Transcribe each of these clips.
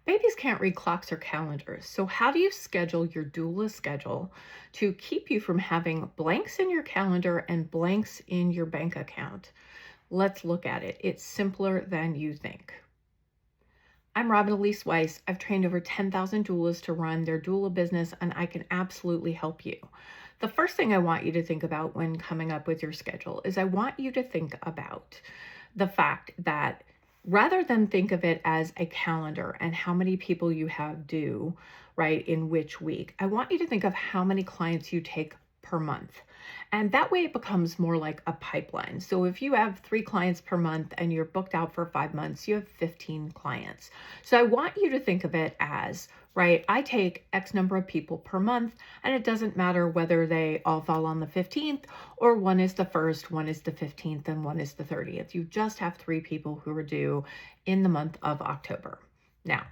Babies can't read clocks or calendars. So, how do you schedule your doula schedule to keep you from having blanks in your calendar and blanks in your bank account? Let's look at it. It's simpler than you think. I'm Robin Elise Weiss. I've trained over 10,000 doulas to run their doula business, and I can absolutely help you. The first thing I want you to think about when coming up with your schedule is I want you to think about the fact that rather than think of it as a calendar and how many people you have due, right, in which week, I want you to think of how many clients you take per month. And that way it becomes more like a pipeline. So if you have 3 clients per month and you're booked out for 5 months, you have 15 clients. So I want you to think of it as, right, I take X number of people per month, and it doesn't matter whether they all fall on the 15th or one is the 1st, one is the 15th, and one is the 30th. You just have 3 people who are due in the month of October. Now,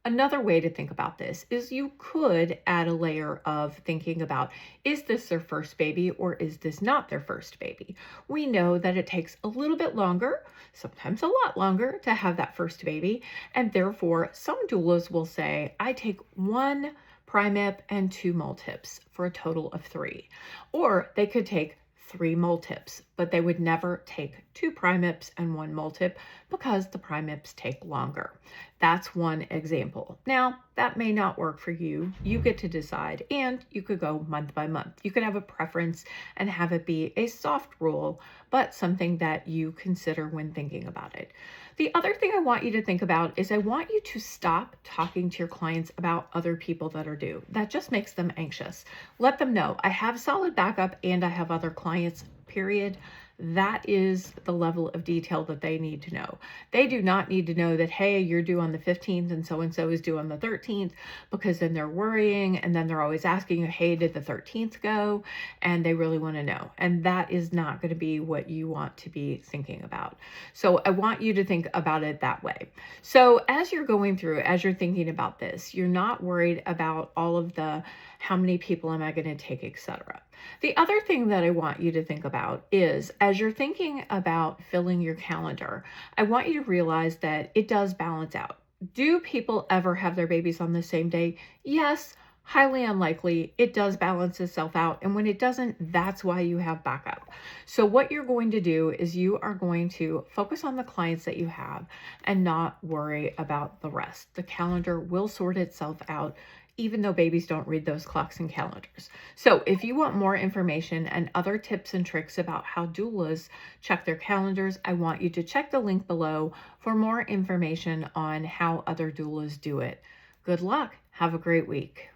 another way to think about this is you could add a layer of thinking about, is this their first baby or is this not their first baby? We know that it takes a little bit longer, sometimes a lot longer, to have that first baby. And therefore, some doulas will say, I take 1 primip and 2 multips for a total of 3. Or they could take 3 multips, but they would never take 2 primips and 1 multip because the primips take longer. That's one example. Now, that may not work for you. You get to decide, and you could go month by month. You could have a preference and have it be a soft rule, but something that you consider when thinking about it. The other thing I want you to think about is I want you to stop talking to your clients about other people that are due. That just makes them anxious. Let them know, I have solid backup and I have other clients, period. That is the level of detail that they need to know. They do not need to know that, hey, you're due on the 15th and so is due on the 13th, because then they're worrying and then they're always asking you, hey, did the 13th go? And they really want to know. And that is not going to be what you want to be thinking about. So I want you to think about it that way. So as you're going through, as you're thinking about this, you're not worried about all of the how many people am I going to take, etc. The other thing that I want you to think about is, as you're thinking about filling your calendar, I want you to realize that it does balance out. Do people ever have their babies on the same day? Yes, highly unlikely. It does balance itself out. And when it doesn't, that's why you have backup. So what you're going to do is you are going to focus on the clients that you have and not worry about the rest. The calendar will sort itself out, even though babies don't read those clocks and calendars. So if you want more information and other tips and tricks about how doulas check their calendars, I want you to check the link below for more information on how other doulas do it. Good luck. Have a great week.